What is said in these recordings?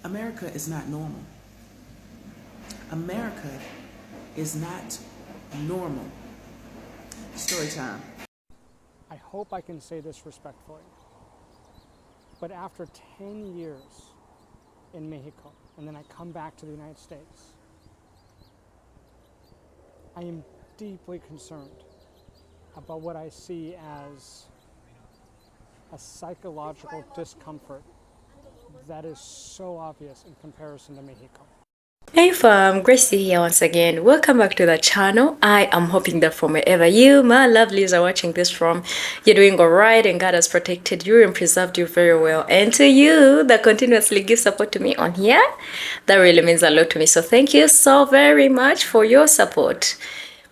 America is not normal. America is not normal. Story time. I hope I can say this respectfully, but after 10 years in Mexico, and then I come back to the United States, I am deeply concerned about what I see as a psychological discomfort that is so obvious in comparison to Mexico. Hey fam, Gracie here once again. Welcome back to the channel. I am hoping that from wherever you, my lovelies, are watching this from, you're doing alright and God has protected you and preserved you very well. And to you that continuously give support to me on here, that really means a lot to me. So thank you so very much for your support.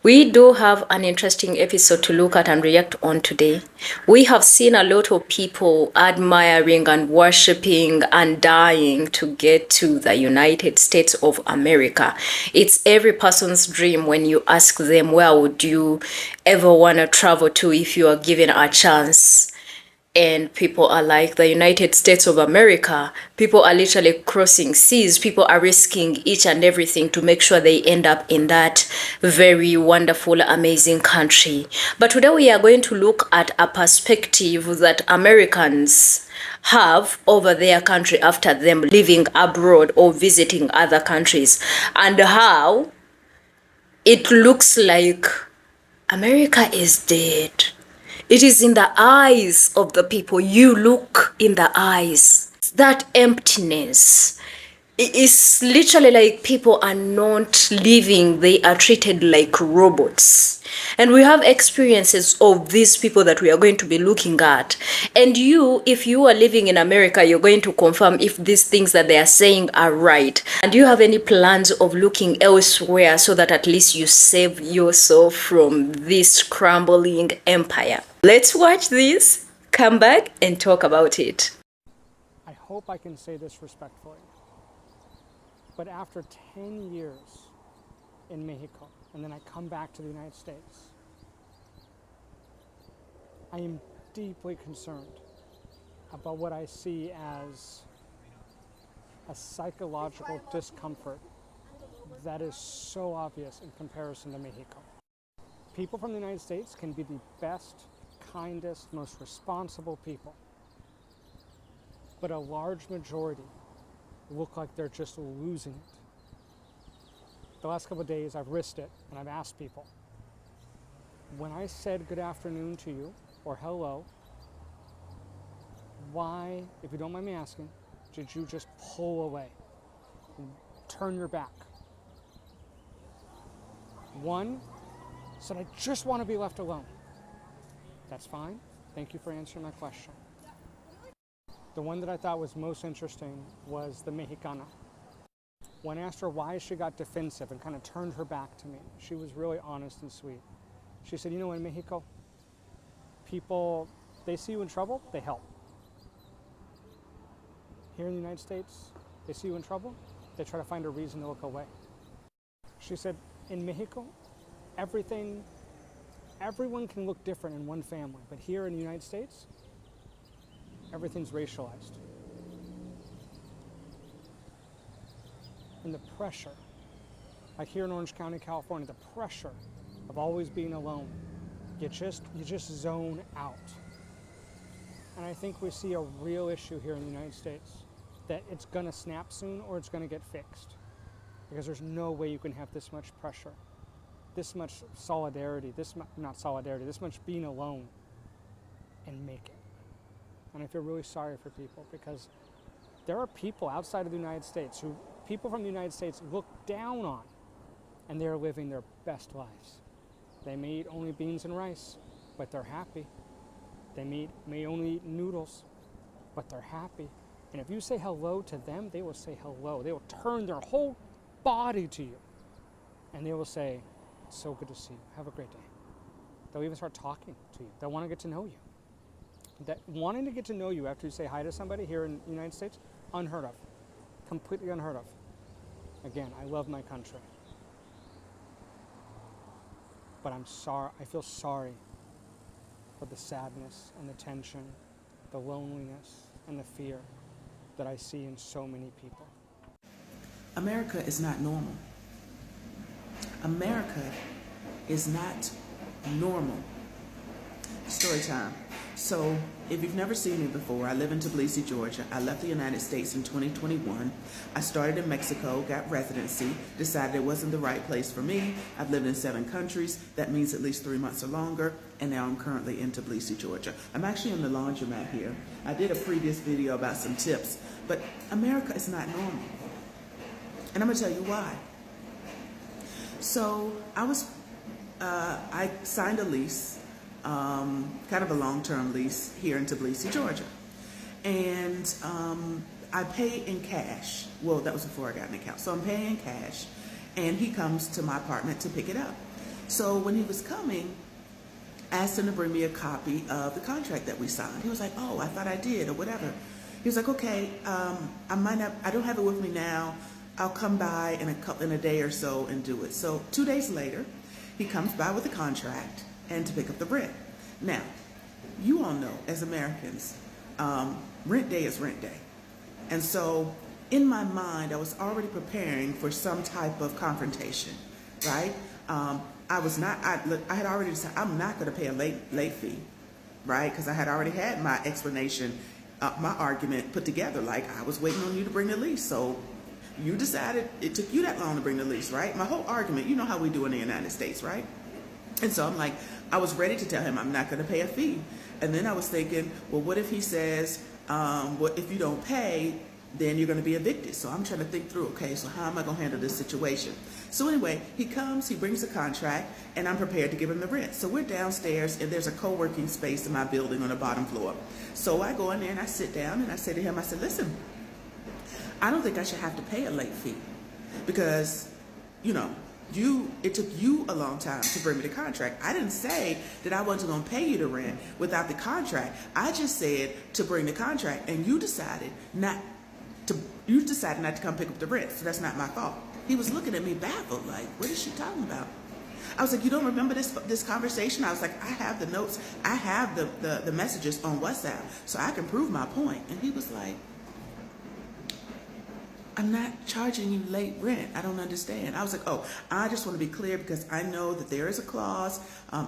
We do have an interesting episode to look at and react on today. We have seen a lot of people admiring and worshipping and dying to get to the United States of America. It's every person's dream when you ask them, where would you ever want to travel to if you are given a chance? And people are like, the United States of America. People are literally crossing seas. People are risking each and everything to make sure they end up in that very wonderful, amazing country. But today we are going to look at a perspective that Americans have over their country after them living abroad or visiting other countries, and how it looks like America is dead. It is in the eyes of the people. You look in the eyes. That emptiness. It is literally like people are not living. They are treated like robots. And we have experiences of these people that we are going to be looking at. And you, if you are living in America, you're going to confirm if these things that they are saying are right. And do you have any plans of looking elsewhere so that at least you save yourself from this crumbling empire? Let's watch this, come back and talk about it. I hope I can say this respectfully, but after 10 years in Mexico, and then I come back to the United States, I am deeply concerned about what I see as a psychological discomfort that is so obvious in comparison to Mexico. People from the United States can be the best, kindest, most responsible people, but a large majority look like they're just losing it. The last couple of days I've risked it and I've asked people, when I said good afternoon to you or hello, why, if you don't mind me asking, did you just pull away and turn your back? One said, I just want to be left alone. That's fine. Thank you for answering my question. The one that I thought was most interesting was the Mexicana. When I asked her why she got defensive and kind of turned her back to me, she was really honest and sweet. She said, you know, in Mexico, people, they see you in trouble, they help. Here in the United States, they see you in trouble, they try to find a reason to look away. She said, in Mexico, everyone can look different in one family, but here in the United States, everything's racialized. And the pressure, like here in Orange County, California, the pressure of always being alone, you just zone out. And I think we see a real issue here in the United States, that it's gonna snap soon or it's gonna get fixed. Because there's no way you can have this much pressure, this much solidarity, this much being alone and make it. And I feel really sorry for people, because there are people outside of the United States who people from the United States look down on, and they're living their best lives. They may eat only beans and rice, but they're happy. They may only eat noodles, but they're happy. And if you say hello to them, they will say hello. They will turn their whole body to you, and they will say, it's so good to see you. Have a great day. They'll even start talking to you. They'll want to get to know you. That wanting to get to know you after you say hi to somebody here in the United States, unheard of. Completely unheard of. Again, I love my country. But I'm sorry, I feel sorry for the sadness and the tension, the loneliness and the fear that I see in so many people. America is not normal. America is not normal. Story time. So, if you've never seen me before, I live in Tbilisi, Georgia. I left the United States in 2021. I started in Mexico, got residency, decided it wasn't the right place for me. I've lived in 7 countries. That means at least 3 months or longer. And now I'm currently in Tbilisi, Georgia. I'm actually in the laundromat here. I did a previous video about some tips, but America is not normal. And I'm going to tell you why. So, I signed a lease, kind of a long-term lease here in Tbilisi, Georgia. And I pay in cash. Well, that was before I got an account. So I'm paying in cash, and he comes to my apartment to pick it up. So when he was coming, I asked him to bring me a copy of the contract that we signed. He was like, oh, I thought I did, or whatever. He was like, okay, I don't have it with me now. I'll come by in a day or so and do it. So 2 days later, he comes by with the contract and to pick up the rent. Now, you all know, as Americans, rent day is rent day. And so in my mind, I was already preparing for some type of confrontation, right? I had already decided I'm not going to pay a late fee, right? Because I had already had my explanation, my argument put together. Like, I was waiting on you to bring the lease. So you decided it took you that long to bring the lease, right? My whole argument, you know how we do in the United States, right? And so I'm like, I was ready to tell him I'm not going to pay a fee. And then I was thinking, well, what if he says, what if you don't pay, then you're going to be evicted? So I'm trying to think through, okay, so how am I going to handle this situation? So anyway, he comes, he brings the contract, and I'm prepared to give him the rent. So we're downstairs, and there's a co-working space in my building on the bottom floor. So I go in there and I sit down and I say to him, I said, listen, I don't think I should have to pay a late fee because, you know, it took you a long time to bring me the contract. I didn't say that I wasn't going to pay you the rent without the contract. I just said to bring the contract, and you decided not to come pick up the rent. So that's not my fault. He was looking at me baffled, like, what is she talking about? I was like, you don't remember this conversation? I was like, I have the notes. I have the messages on WhatsApp, so I can prove my point. And he was like, I'm not charging you late rent. I don't understand. I was like, oh, I just want to be clear because I know that there is a clause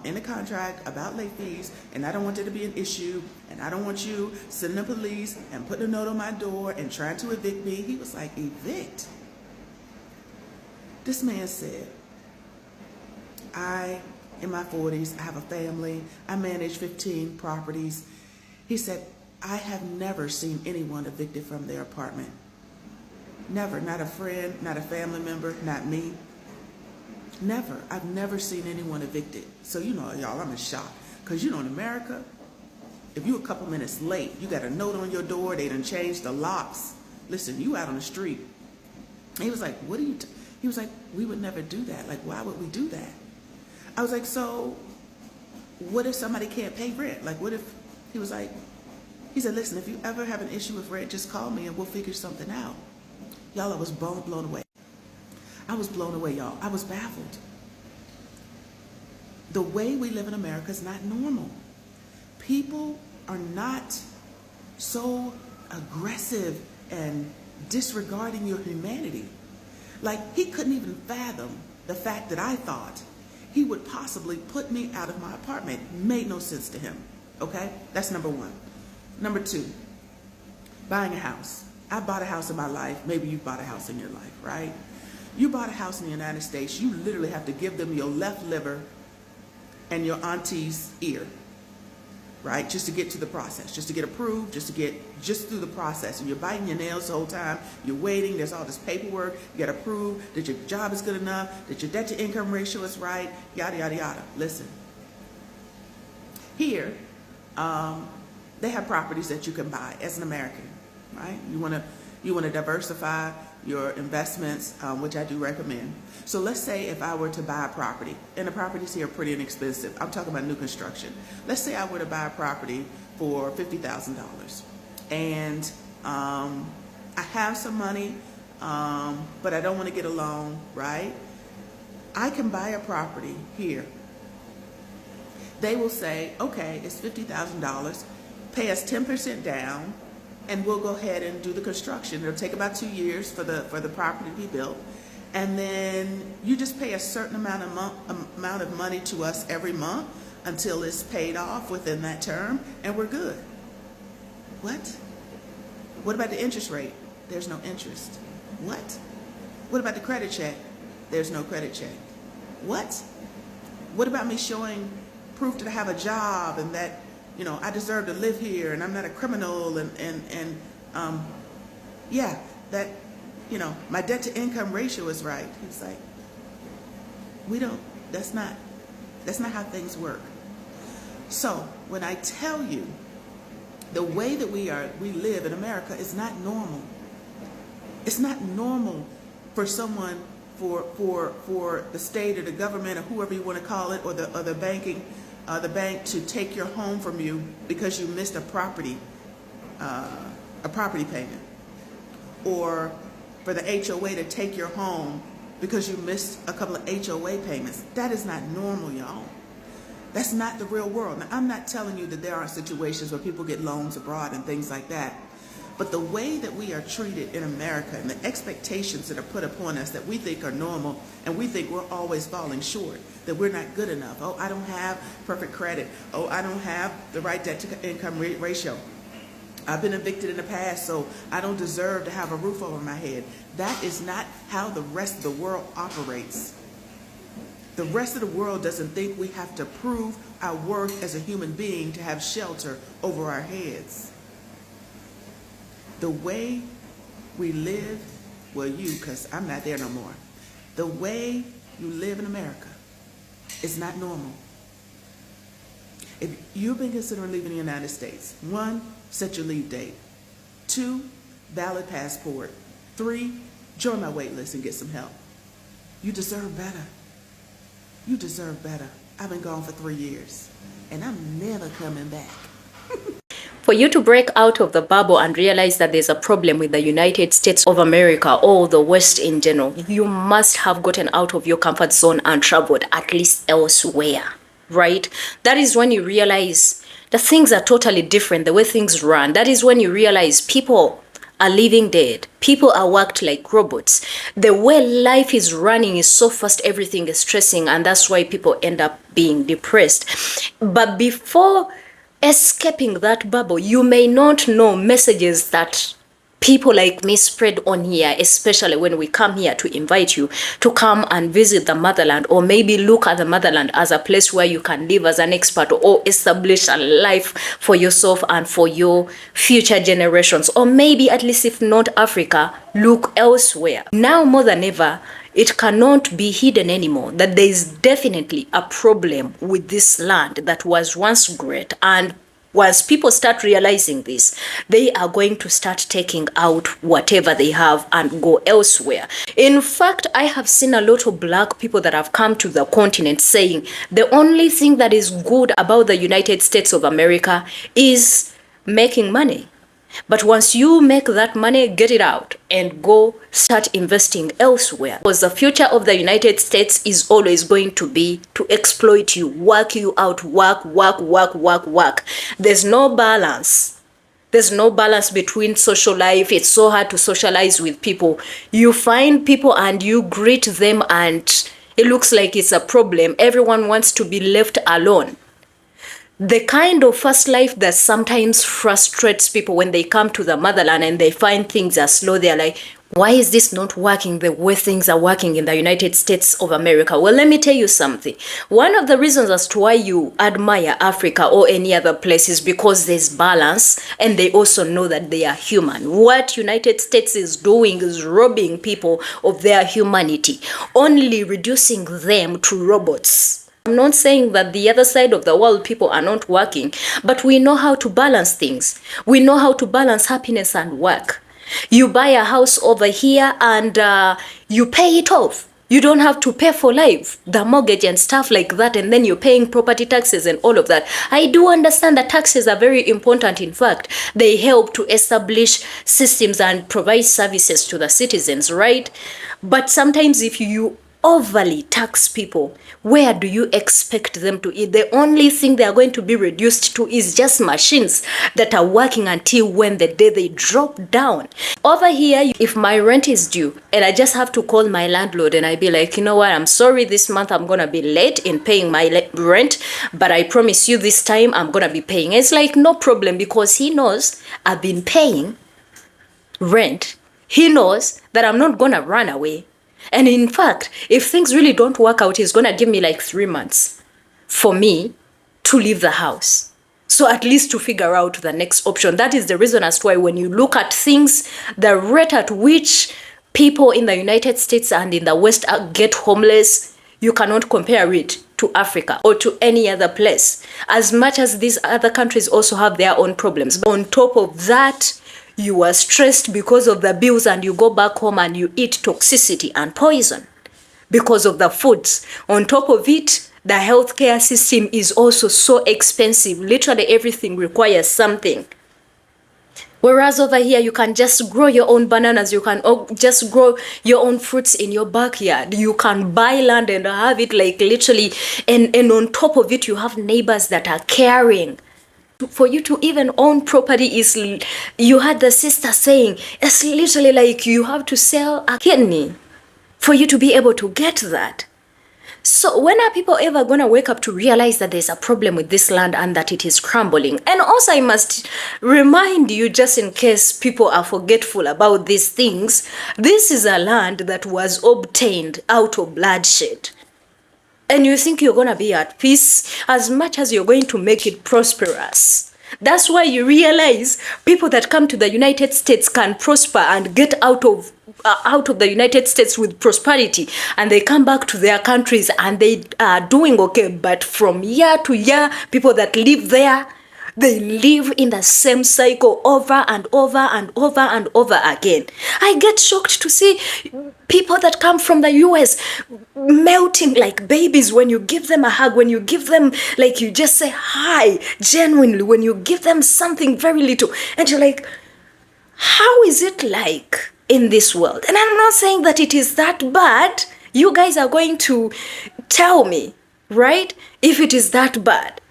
in the contract about late fees, and I don't want there to be an issue, and I don't want you sending the police and putting a note on my door and trying to evict me. He was like, evict? This man said, in my 40s, I have a family. I manage 15 properties. He said, I have never seen anyone evicted from their apartment. Never. Not a friend, not a family member, not me. Never. I've never seen anyone evicted. So, you know, y'all, I'm in shock. Because, you know, in America, if you a couple minutes late, you got a note on your door, they done changed the locks. Listen, you out on the street. He was like, what are you... He was like, we would never do that. Like, why would we do that? I was like, so what if somebody can't pay rent? Like, what if... He was like... He said, listen, if you ever have an issue with rent, just call me and we'll figure something out. Y'all, I was blown away. I was blown away, y'all. I was baffled. The way we live in America is not normal. People are not so aggressive and disregarding your humanity. Like, he couldn't even fathom the fact that I thought he would possibly put me out of my apartment. Made no sense to him, okay? That's number one. Number two, buying a house. I bought a house in my life. Maybe you bought a house in your life, right? You bought a house in the United States. You literally have to give them your left liver and your auntie's ear, right? Just to get to the process, just to get approved, just through the process. And you're biting your nails the whole time. You're waiting. There's all this paperwork. You got to prove that your job is good enough, that your debt to income ratio is right, yada, yada, yada. Listen, here, they have properties that you can buy as an American. Right? You want to diversify your investments, which I do recommend. So let's say if I were to buy a property, and the properties here are pretty inexpensive. I'm talking about new construction. Let's say I were to buy a property for $50,000, and I have some money, but I don't want to get a loan. Right? I can buy a property here. They will say, okay, it's $50,000. Pay us 10% down. and we'll go ahead and do the construction. It'll take about 2 years for the property to be built, and then you just pay a certain amount of money to us every month until it's paid off within that term, and we're good. What? What about the interest rate? There's no interest. What? What about the credit check? There's no credit check. What? What about me showing proof that I have a job and that, I deserve to live here and I'm not a criminal and yeah, that, my debt to income ratio is right. He's like, that's not how things work. So when I tell you the way that we live in America is not normal. It's not normal for someone, for the state or the government or whoever you want to call it, or the bank to take your home from you because you missed a property payment, or for the HOA to take your home because you missed a couple of HOA payments. That is not normal, y'all. That's not the real world. Now, I'm not telling you that there aren't situations where people get loans abroad and things like that. But the way that we are treated in America and the expectations that are put upon us that we think are normal, and we think we're always falling short, that we're not good enough. Oh, I don't have perfect credit. Oh, I don't have the right debt to income ratio. I've been evicted in the past, so I don't deserve to have a roof over my head. That is not how the rest of the world operates. The rest of the world doesn't think we have to prove our worth as a human being to have shelter over our heads. The way we live, well, because I'm not there no more. The way you live in America is not normal. If you've been considering leaving the United States, 1, set your leave date. 2, valid passport. 3, join my wait list and get some help. You deserve better. You deserve better. I've been gone for 3 years, and I'm never coming back. For you to break out of the bubble and realize that there's a problem with the United States of America or the West in general, you must have gotten out of your comfort zone and traveled at least elsewhere, right? That is when you realize that things are totally different, the way things run. That is when you realize people are living dead. People are worked like robots. The way life is running is so fast, everything is stressing, and that's why people end up being depressed. But before escaping that bubble, you may not know messages that people like me spread on here, especially when we come here to invite you to come and visit the motherland, or maybe look at the motherland as a place where you can live as an expat or establish a life for yourself and for your future generations, or maybe at least if not Africa, look elsewhere. Now more than ever, it cannot be hidden anymore that there is definitely a problem with this land that was once great, and once people start realizing this, they are going to start taking out whatever they have and go elsewhere. In fact, I have seen a lot of black people that have come to the continent saying the only thing that is good about the United States of America is making money. But once you make that money, get it out and go start investing elsewhere. Because the future of the United States is always going to be to exploit you, work you out, work. There's no balance. There's no balance between social life. It's so hard to socialize with people. You find people and you greet them and it looks like it's a problem. Everyone wants to be left alone. The kind of fast life that sometimes frustrates people when they come to the motherland and they find things are slow. They're like, why is this not working the way things are working in the United States of America? Well, let me tell you something. One of the reasons as to why you admire Africa or any other place is because there's balance, and they also know that they are human. What United States is doing is robbing people of their humanity, only reducing them to robots. I'm not saying that the other side of the world people are not working, but we know how to balance things. We know how to balance happiness and work. You buy a house over here and you pay it off. You don't have to pay for life, the mortgage and stuff like that, and then you're paying property taxes and all of that. I do understand that taxes are very important. In fact, they help to establish systems and provide services to the citizens, right? But sometimes if you overly tax people, where do you expect them to eat? The only thing they are going to be reduced to is just machines that are working until when the day they drop down. Over here, if my rent is due and I just have to call my landlord and I be like, you know what, I'm sorry, this month I'm gonna be late in paying my rent, but I promise you this time I'm gonna be paying. It's like, no problem, because he knows I've been paying rent. He knows that I'm not gonna run away. And in fact, if things really don't work out, he's gonna give me like 3 months for me to leave the house. So at least to figure out the next option. That is the reason as to why when you look at things, the rate at which people in the United States and in the West get homeless, you cannot compare it to Africa or to any other place. As much as these other countries also have their own problems. But on top of that, you are stressed because of the bills and you go back home and you eat toxicity and poison because of the foods. On top of it, the healthcare system is also so expensive. Literally everything requires something. Whereas over here, you can just grow your own bananas. You can just grow your own fruits in your backyard. You can buy land and have it like literally. And on top of it, you have neighbors that are caring. For you to even own property is, you had the sister saying, it's literally like you have to sell a kidney for you to be able to get that. So when are people ever going to wake up to realize that there's a problem with this land and that it is crumbling? And also I must remind you, just in case people are forgetful about these things, this is a land that was obtained out of bloodshed. And you think you're going to be at peace as much as you're going to make it prosperous. That's why you realize people that come to the United States can prosper and get out of the United States with prosperity, and they come back to their countries and they are doing okay. But from year to year, people that live there, they live in the same cycle over and over and over and over again. I get shocked to see people that come from the US melting like babies when you give them a hug, when you give them, like, you just say hi, genuinely, when you give them something very little. And you're like, how is it like in this world? And I'm not saying that it is that bad. You guys are going to tell me, right, if it is that bad.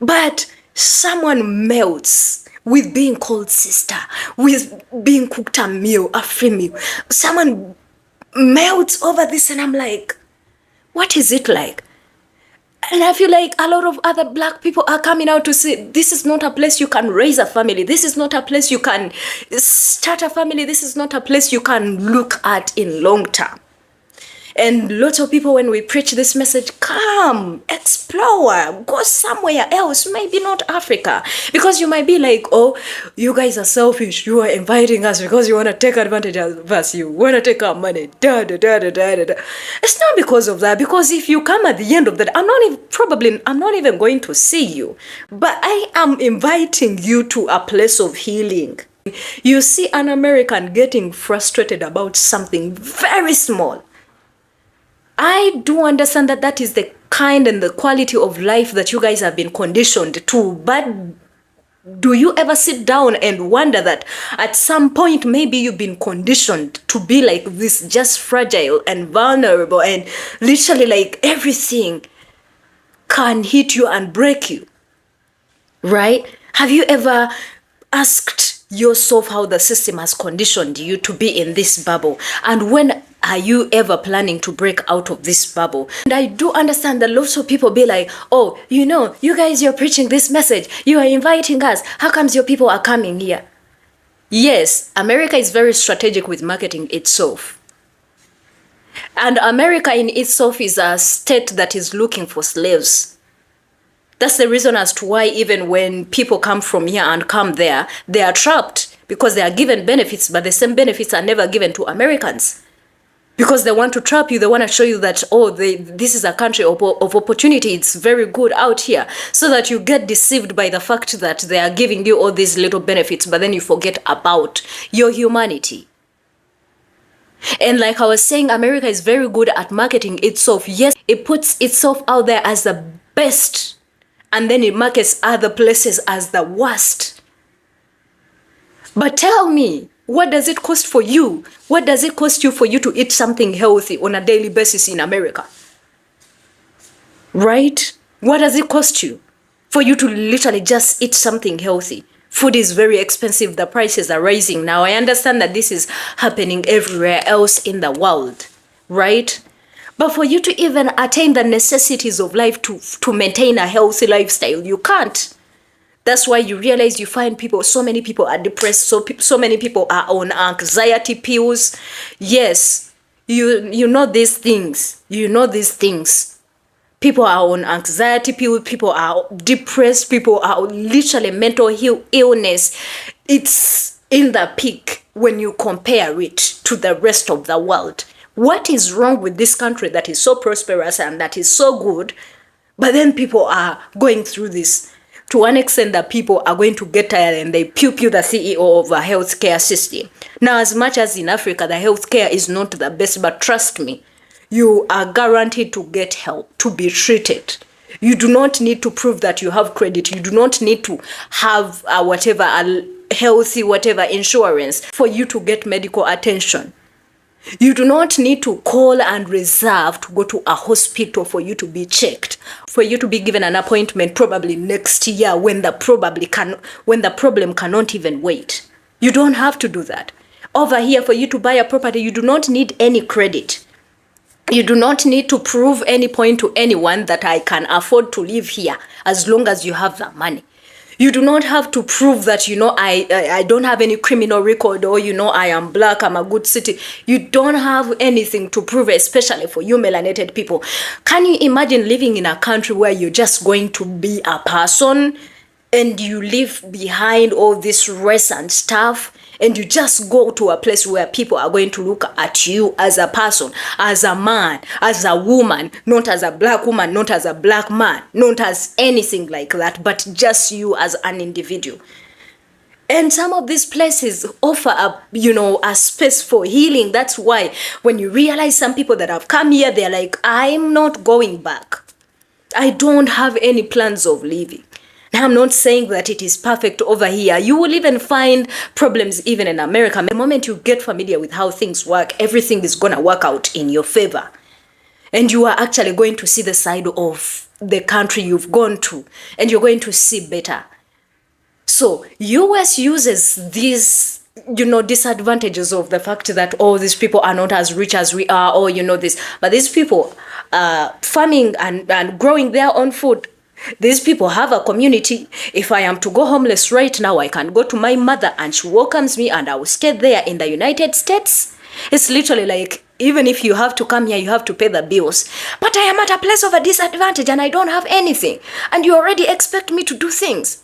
But someone melts with being called sister, with being cooked a meal, a free meal. Someone melts over this, and I'm like, what is it like? And I feel like a lot of other black people are coming out to say, this is not a place you can raise a family. This is not a place you can start a family. This is not a place you can look at in long term. And lots of people, when we preach this message, come, explore, go somewhere else, maybe not Africa. Because you might be like, oh, you guys are selfish. You are inviting us because you want to take advantage of us. You want to take our money. Da, da, da, da, da, da. It's not because of that. Because if you come at the end of that, I'm not even going to see you. But I am inviting you to a place of healing. You see an American getting frustrated about something very small. I do understand that that is the kind and the quality of life that you guys have been conditioned to. But do you ever sit down and wonder that at some point maybe you've been conditioned to be like this, just fragile and vulnerable, and literally like everything can hit you and break you, right? Have you ever asked yourself how the system has conditioned you to be in this bubble? And when are you ever planning to break out of this bubble? And I do understand that lots of people be like, oh, you know, you guys, you're preaching this message. You are inviting us. How comes your people are coming here? Yes, America is very strategic with marketing itself. And America in itself is a state that is looking for slaves. That's the reason as to why even when people come from here and come there, they are trapped because they are given benefits, but the same benefits are never given to Americans. Because they want to trap you, they want to show you that, oh, this is a country of opportunity, it's very good out here. So that you get deceived by the fact that they are giving you all these little benefits, but then you forget about your humanity. And like I was saying, America is very good at marketing itself. Yes, it puts itself out there as the best, and then it markets other places as the worst. But tell me, What does it cost for you? What does it cost you for you to eat something healthy on a daily basis in America? Right? What does it cost you for you to literally just eat something healthy? Food is very expensive. The prices are rising now. I understand that this is happening everywhere else in the world, right? But for you to even attain the necessities of life to maintain a healthy lifestyle, you can't. That's why you realize you find people, so many people are depressed, so many people are on anxiety pills. Yes, you know these things. You know these things. People are on anxiety pills, people are depressed, people are literally mental illness. It's in the peak when you compare it to the rest of the world. What is wrong with this country that is so prosperous and that is so good, but then people are going through this? To one extent that people are going to get tired and they pew the CEO of a healthcare system. Now, as much as in Africa, the healthcare is not the best, but trust me, you are guaranteed to get help, to be treated. You do not need to prove that you have credit. You do not need to have a healthy, whatever insurance for you to get medical attention. You do not need to call and reserve to go to a hospital for you to be checked, for you to be given an appointment probably next year when the problem cannot even wait. You don't have to do that. Over here, for you to buy a property, you do not need any credit. You do not need to prove any point to anyone that I can afford to live here as long as you have the money. You do not have to prove that, I don't have any criminal record, or, I am black, I'm a good citizen. You don't have anything to prove, especially for you melanated people. Can you imagine living in a country where you're just going to be a person and you leave behind all this race and stuff, and you just go to a place where people are going to look at you as a person, as a man, as a woman, not as a black woman, not as a black man, not as anything like that, but just you as an individual. And some of these places offer a space for healing. That's why when you realize some people that have come here, they're like, I'm not going back. I don't have any plans of leaving. Now, I'm not saying that it is perfect over here. You will even find problems even in America. The moment you get familiar with how things work, everything is going to work out in your favor. And you are actually going to see the side of the country you've gone to, and you're going to see better. So, US uses these, disadvantages of the fact that all these people are not as rich as we are, or this. But these people are farming and growing their own food. These people have a community. If I am to go homeless right now, I can go to my mother and she welcomes me and I will stay there in the United States. It's literally like, even if you have to come here, you have to pay the bills. But I am at a place of a disadvantage and I don't have anything. And you already expect me to do things.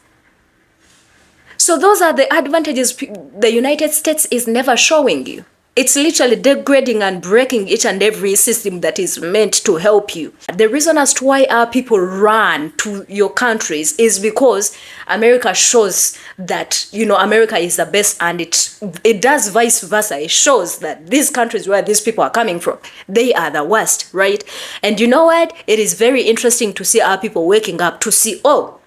So those are the advantages the United States is never showing you. It's literally degrading and breaking each and every system that is meant to help you. The reason as to why our people run to your countries is because America shows that, America is the best, and it does vice versa. It shows that these countries where these people are coming from, they are the worst, right? And you know what? It is very interesting to see our people waking up to see, oh,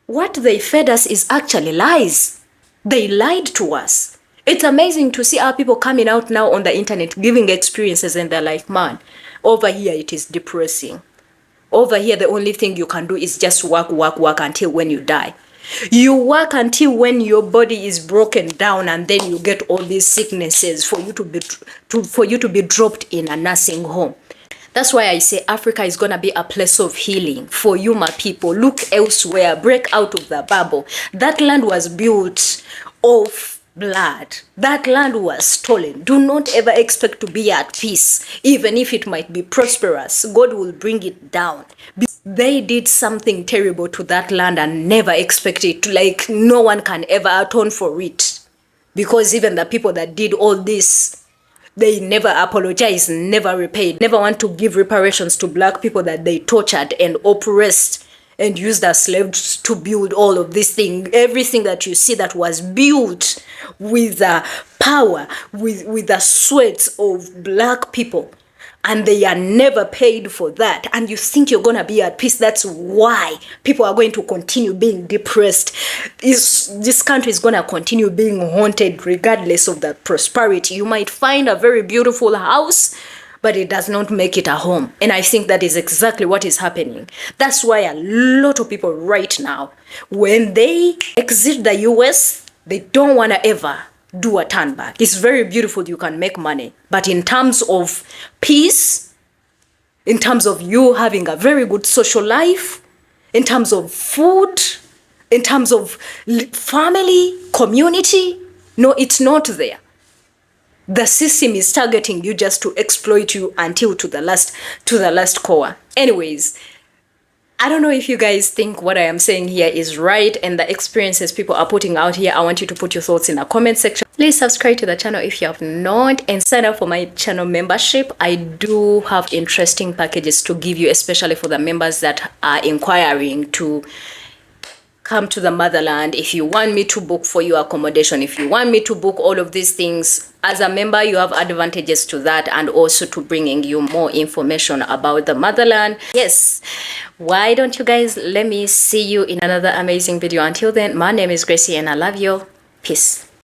what they fed us is actually lies. They lied to us. It's amazing to see our people coming out now on the internet, giving experiences, and they're like, man, over here it is depressing. Over here, the only thing you can do is just work until when you die. You work until when your body is broken down, and then you get all these sicknesses for you to be dropped in a nursing home. That's why I say Africa is going to be a place of healing for you, my people. Look elsewhere. Break out of the bubble. That land was built of blood. That land was stolen. Do not ever expect to be at peace. Even if it might be prosperous, God will bring it down. They did something terrible to that land and never expect it to, like, no one can ever atone for it. Because even the people that did all this, they never apologized, never repaid, never want to give reparations to black people that they tortured and oppressed and used as slaves to build all of this thing. Everything that you see that was built with the power, with the sweat of black people. and they are never paid for that, and you think you're going to be at peace. That's why people are going to continue being depressed. This country is going to continue being haunted regardless of the prosperity. You might find a very beautiful house, but it does not make it a home. And I think that is exactly what is happening. That's why a lot of people right now, when they exit the US, they don't want to ever do a turn back. It's very beautiful, you can make money, but in terms of peace, in terms of you having a very good social life, in terms of food, in terms of family, community, no, it's not there. The system is targeting you just to exploit you until to the last core. Anyways, I don't know if you guys think what I am saying here is right and the experiences people are putting out here. I want you to put your thoughts in the comment section. Please subscribe to the channel if you have not, and sign up for my channel membership. I do have interesting packages to give you, especially for the members that are inquiring to come to the motherland. If you want me to book for your accommodation, if you want me to book all of these things, as a member, you have advantages to that, and also to bringing you more information about the motherland. Yes, why don't you guys let me see you in another amazing video. Until then, my name is Gracie and I love you. Peace.